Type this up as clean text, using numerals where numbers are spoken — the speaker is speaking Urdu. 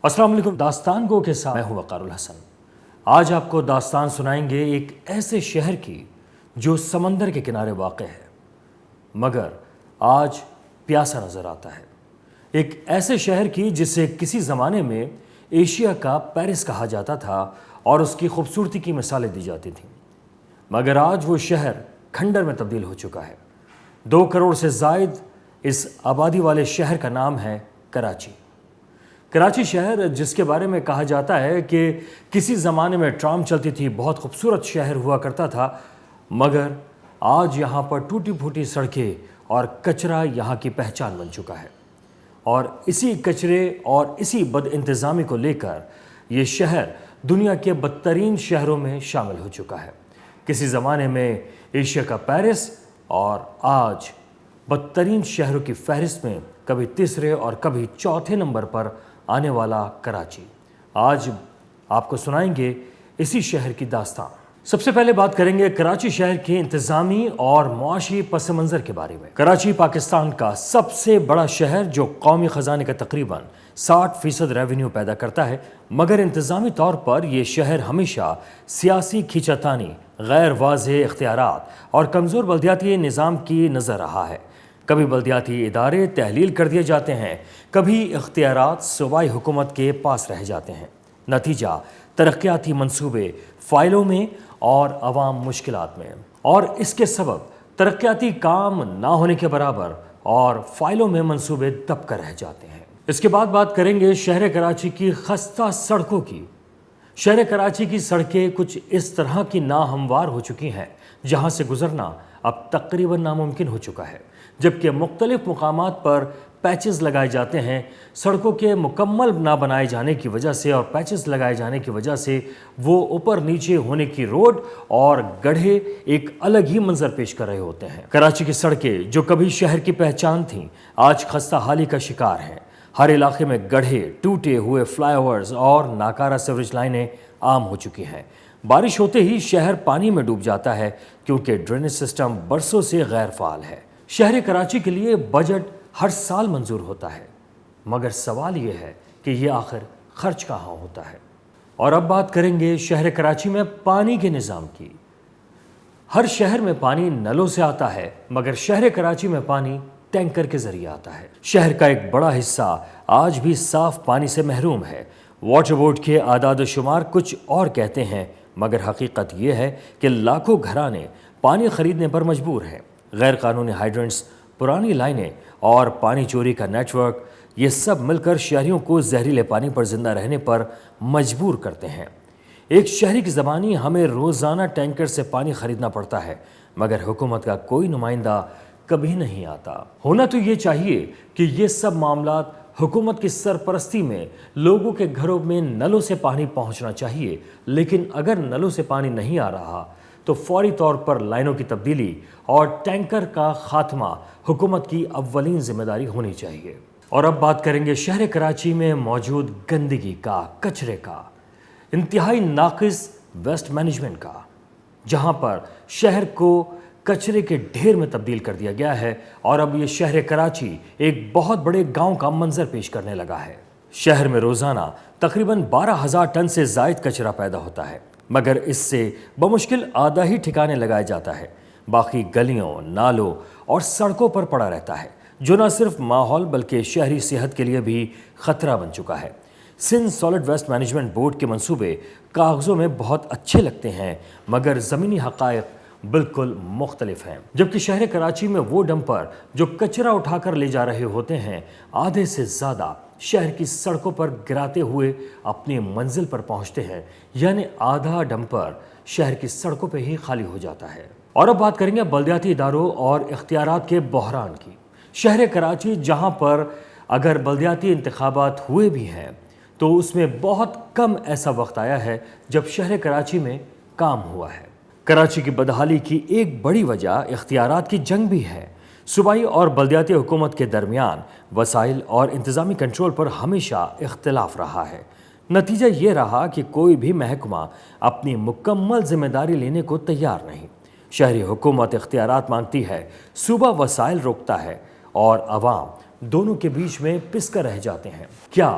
السلام علیکم، داستان گو کے ساتھ میں ہوں وقار الحسن۔ آج آپ کو داستان سنائیں گے ایک ایسے شہر کی جو سمندر کے کنارے واقع ہے مگر آج پیاسا نظر آتا ہے۔ ایک ایسے شہر کی جسے کسی زمانے میں ایشیا کا پیرس کہا جاتا تھا اور اس کی خوبصورتی کی مثالیں دی جاتی تھیں، مگر آج وہ شہر کھنڈر میں تبدیل ہو چکا ہے۔ 2 کروڑ سے زائد اس آبادی والے شہر کا نام ہے کراچی۔ کراچی شہر جس کے بارے میں کہا جاتا ہے کہ کسی زمانے میں ٹرام چلتی تھی، بہت خوبصورت شہر ہوا کرتا تھا، مگر آج یہاں پر ٹوٹی پھوٹی سڑکیں اور کچرا یہاں کی پہچان بن چکا ہے۔ اور اسی کچرے اور اسی بد انتظامی کو لے کر یہ شہر دنیا کے بدترین شہروں میں شامل ہو چکا ہے۔ کسی زمانے میں ایشیا کا پیرس اور آج بدترین شہروں کی فہرست میں کبھی تیسرے اور کبھی چوتھے نمبر پر آنے والا کراچی۔ آج آپ کو سنائیں گے اسی شہر کی داستان۔ سب سے پہلے بات کریں گے کراچی شہر کے انتظامی اور معاشی پس منظر کے بارے میں۔ کراچی پاکستان کا سب سے بڑا شہر جو قومی خزانے کا تقریباً 60% ریونیو پیدا کرتا ہے، مگر انتظامی طور پر یہ شہر ہمیشہ سیاسی کھینچاتانی، غیر واضح اختیارات اور کمزور بلدیاتی نظام کی نظر رہا ہے۔ کبھی بلدیاتی ادارے تحلیل کر دیے جاتے ہیں، کبھی اختیارات صوبائی حکومت کے پاس رہ جاتے ہیں۔ نتیجہ ترقیاتی منصوبے فائلوں میں اور عوام مشکلات میں، اور اس کے سبب ترقیاتی کام نہ ہونے کے برابر اور فائلوں میں منصوبے دب کر رہ جاتے ہیں۔ اس کے بعد بات کریں گے شہر کراچی کی خستہ سڑکوں کی۔ شہر کراچی کی سڑکیں کچھ اس طرح کی ناہموار ہو چکی ہیں جہاں سے گزرنا اب تقریباً ناممکن ہو چکا ہے، جبکہ مختلف مقامات پر پیچز لگائے جاتے ہیں۔ سڑکوں کے مکمل نہ بنائے جانے کی وجہ سے اور پیچز لگائے جانے کی وجہ سے وہ اوپر نیچے ہونے کی روڈ اور گڑھے ایک الگ ہی منظر پیش کر رہے ہوتے ہیں۔ کراچی کی سڑکیں جو کبھی شہر کی پہچان تھیں، آج خستہ حالی کا شکار ہیں۔ ہر علاقے میں گڑھے، ٹوٹے ہوئے فلائی اوورز اور ناکارہ سیوریج لائنیں عام ہو چکی ہیں۔ بارش ہوتے ہی شہر پانی میں ڈوب جاتا ہے کیونکہ ڈرینیج سسٹم برسوں سے غیر فعال ہے۔ شہر کراچی کے لیے بجٹ ہر سال منظور ہوتا ہے، مگر سوال یہ ہے کہ یہ آخر خرچ کہاں ہوتا ہے۔ اور اب بات کریں گے شہر کراچی میں پانی کے نظام کی۔ ہر شہر میں پانی نلوں سے آتا ہے، مگر شہر کراچی میں پانی ٹینکر کے ذریعے آتا ہے۔ شہر کا ایک بڑا حصہ آج بھی صاف پانی سے محروم ہے۔ واٹر بورڈ کے اعداد و شمار کچھ اور کہتے ہیں، مگر حقیقت یہ ہے کہ لاکھوں گھرانے پانی خریدنے پر مجبور ہیں۔ غیر قانونی ہائیڈرنٹس، پرانی لائنیں اور پانی چوری کا نیٹ ورک، یہ سب مل کر شہریوں کو زہریلے پانی پر زندہ رہنے پر مجبور کرتے ہیں۔ ایک شہری کی زبانی ہمیں روزانہ ٹینکر سے پانی خریدنا پڑتا ہے، مگر حکومت کا کوئی نمائندہ کبھی نہیں آتا۔ ہونا تو یہ چاہیے کہ یہ سب معاملات حکومت کی سرپرستی میں لوگوں کے گھروں میں نلوں سے پانی پہنچنا چاہیے، لیکن اگر نلوں سے پانی نہیں آ رہا تو فوری طور پر لائنوں کی تبدیلی اور ٹینکر کا خاتمہ حکومت کی اولین ذمہ داری ہونی چاہیے۔ اور اب بات کریں گے شہر کراچی میں موجود گندگی کا، کچرے کا، انتہائی ناقص ویسٹ مینجمنٹ کا، جہاں پر شہر کو کچرے کے ڈھیر میں تبدیل کر دیا گیا ہے اور اب یہ شہر کراچی ایک بہت بڑے گاؤں کا منظر پیش کرنے لگا ہے۔ شہر میں روزانہ تقریباً 12,000 ٹن سے زائد کچرا پیدا ہوتا ہے، مگر اس سے بمشکل آدھا ہی ٹھکانے لگایا جاتا ہے، باقی گلیوں، نالوں اور سڑکوں پر پڑا رہتا ہے، جو نہ صرف ماحول بلکہ شہری صحت کے لیے بھی خطرہ بن چکا ہے۔ Sindh solid waste management board کے منصوبے کاغذوں میں بہت اچھے لگتے ہیں، مگر زمینی حقائق بالکل مختلف ہیں۔ جبکہ شہر کراچی میں وہ ڈمپر جو کچرا اٹھا کر لے جا رہے ہوتے ہیں، آدھے سے زیادہ شہر کی سڑکوں پر گراتے ہوئے اپنی منزل پر پہنچتے ہیں، یعنی آدھا ڈمپر شہر کی سڑکوں پہ ہی خالی ہو جاتا ہے۔ اور اب بات کریں گے بلدیاتی اداروں اور اختیارات کے بحران کی۔ شہر کراچی جہاں پر اگر بلدیاتی انتخابات ہوئے بھی ہیں تو اس میں بہت کم ایسا وقت آیا ہے جب شہر کراچی میں کام ہوا ہے۔ کراچی کی بدحالی کی ایک بڑی وجہ اختیارات کی جنگ بھی ہے۔ صوبائی اور بلدیاتی حکومت کے درمیان وسائل اور انتظامی کنٹرول پر ہمیشہ اختلاف رہا ہے۔ نتیجہ یہ رہا کہ کوئی بھی محکمہ اپنی مکمل ذمہ داری لینے کو تیار نہیں۔ شہری حکومت اختیارات مانگتی ہے، صوبہ وسائل روکتا ہے اور عوام دونوں کے بیچ میں پس کر رہ جاتے ہیں۔ کیا